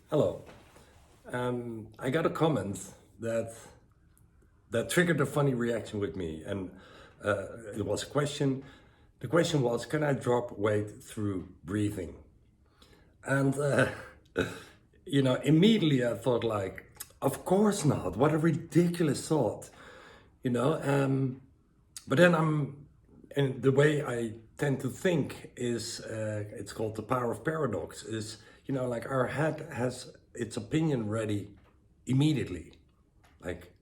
Hello. I got a comment that triggered a funny reaction with me, and it was a question. The question was, can I drop weight through breathing? And immediately I thought like, of course not. What a ridiculous thought, you know. But then and the way I tend to think is, it's called the power of paradox. Is like our head has its opinion ready immediately, like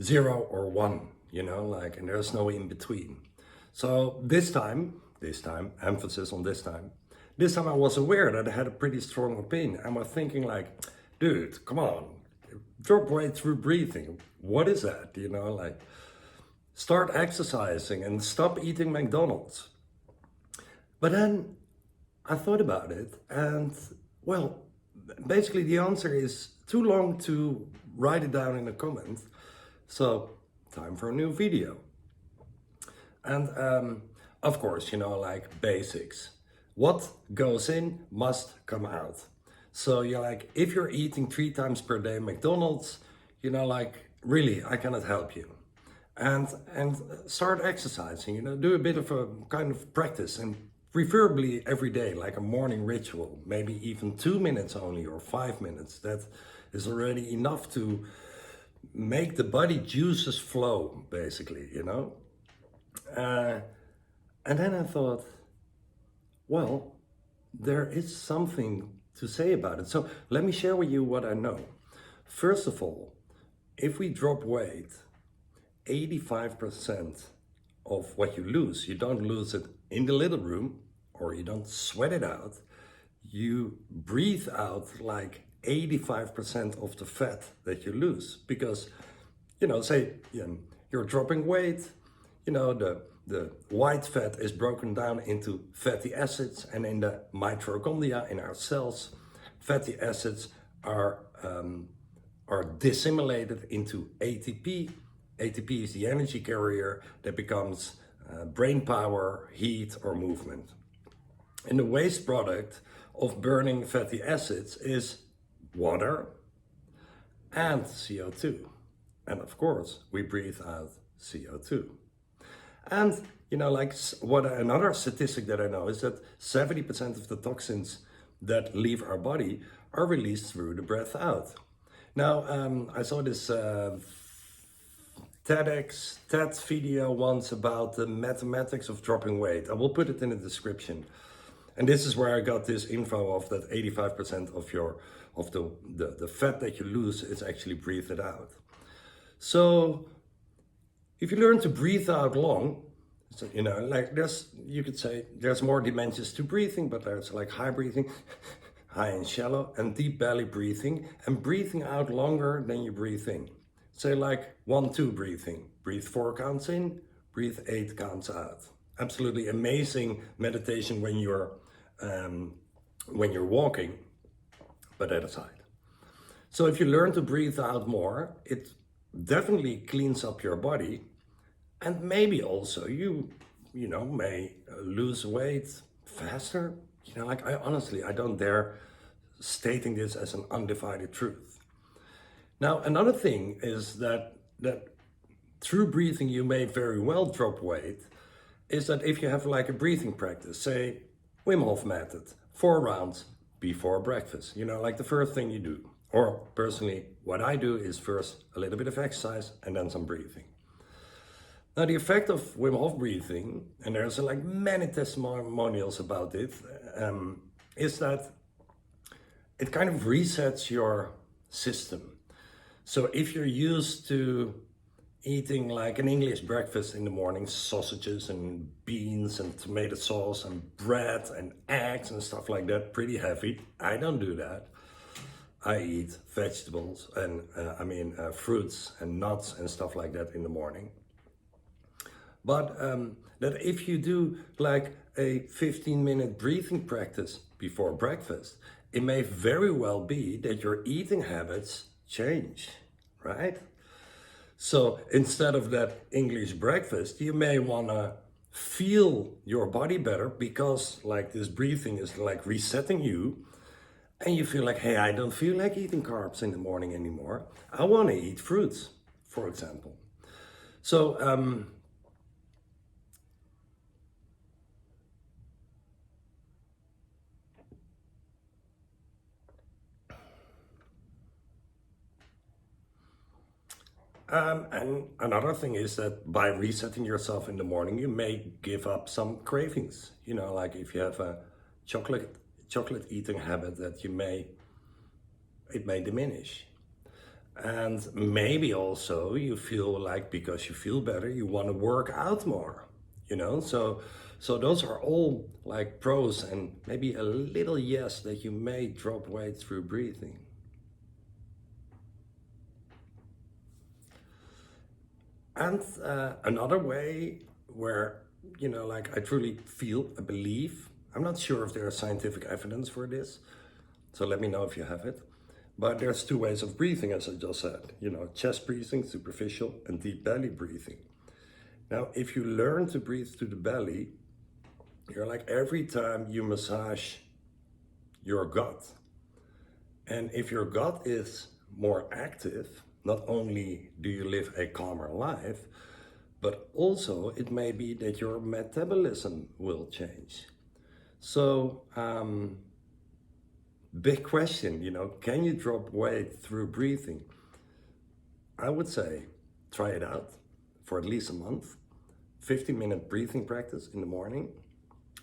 0 or 1. Like, and there's no in between. So this time, emphasis on this time. This time I was aware that I had a pretty strong opinion. I was thinking like, dude, come on, drop weight through breathing. What is that? Like, start exercising and stop eating McDonald's. But then I thought about it, and well, basically the answer is too long to write it down in a comment. So, time for a new video. And of course, like basics. What goes in must come out. So you're like, if you're eating 3 times per day McDonald's, like, really, I cannot help you. And start exercising, do a bit of a kind of practice, and preferably every day, like a morning ritual, maybe even 2 minutes only or 5 minutes. That is already enough to make the body juices flow, basically, and then I thought, well, there is something to say about it. So let me share with you what I know. First of all, if we drop weight, 85% of what you lose, you don't lose it in the little room, or you don't sweat it out. You breathe out like 85% of the fat that you lose, because, say you're dropping weight, the white fat is broken down into fatty acids, and in the mitochondria in our cells, fatty acids are disseminated into ATP. ATP is the energy carrier that becomes brain power, heat, or movement. And the waste product of burning fatty acids is water and CO2. And of course, we breathe out CO2. And, like, what another statistic that I know is that 70% of the toxins that leave our body are released through the breath out. Now, I saw this TED video once about the mathematics of dropping weight. I will put it in the description. And this is where I got this info of that 85% of the fat that you lose is actually breathed out. So if you learn to breathe out long, so, like you could say there's more dimensions to breathing, but there's like high breathing, high and shallow, and deep belly breathing, and breathing out longer than you breathe in. Say like 1-2 breathing. Breathe 4 counts in, breathe 8 counts out. Absolutely amazing meditation when you're walking, but that aside. So if you learn to breathe out more, it definitely cleans up your body, and maybe also you may lose weight faster. Like, I don't dare stating this as an undivided truth. Now, another thing is that through breathing you may very well drop weight, is that if you have like a breathing practice, say Wim Hof method, 4 rounds before breakfast, like the first thing you do. Or personally, what I do is first a little bit of exercise and then some breathing. Now, the effect of Wim Hof breathing, and there's like many testimonials about it, is that it kind of resets your system. So if you're used to eating like an English breakfast in the morning, sausages and beans and tomato sauce and bread and eggs and stuff like that, pretty heavy. I don't do that. I eat vegetables and fruits and nuts and stuff like that in the morning. But that if you do like a 15-minute breathing practice before breakfast, it may very well be that your eating habits change, right? So instead of that English breakfast, you may want to feel your body better, because like this breathing is like resetting you. and you feel like, hey, I don't feel like eating carbs in the morning anymore. I want to eat fruits, for example. So and another thing is that by resetting yourself in the morning, you may give up some cravings. You know, like if you have a chocolate eating habit, that it may diminish. And maybe also you feel like, because you feel better, you want to work out more. You know, so those are all like pros, and maybe a little yes that you may drop weight through breathing. And another way where, you know, like I truly feel, I believe, I'm not sure if there is scientific evidence for this, so let me know if you have it. But there's two ways of breathing, as I just said, you know, chest breathing, superficial, and deep belly breathing. Now, if you learn to breathe through the belly, you're like every time you massage your gut. And if your gut is more active, not only do you live a calmer life, but also it may be that your metabolism will change. So, big question, you know, can you drop weight through breathing? I would say try it out for at least a month. 15-minute breathing practice in the morning,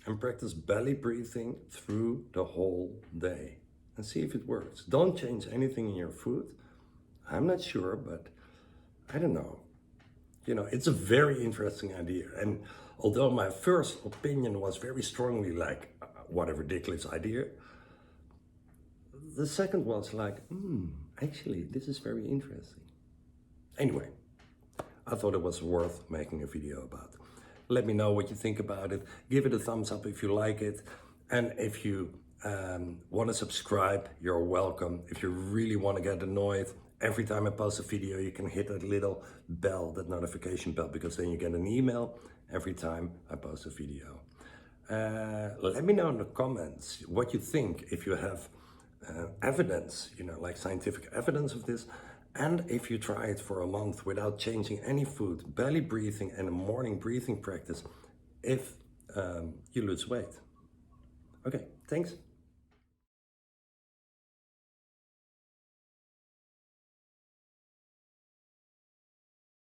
and practice belly breathing through the whole day and see if it works. Don't change anything in your food. I'm not sure, but I don't know. You know, it's a very interesting idea. And although my first opinion was very strongly like, what a ridiculous idea, the second was like, actually, this is very interesting. Anyway, I thought it was worth making a video about. Let me know what you think about it. Give it a thumbs up if you like it. And if you want to subscribe, you're welcome. If you really want to get annoyed, every time I post a video, you can hit that little bell, that notification bell, because then you get an email every time I post a video. Let me know in the comments what you think, if you have evidence, you know, like scientific evidence of this, and if you try it for a month without changing any food, belly breathing and a morning breathing practice, if you lose weight. Okay, thanks.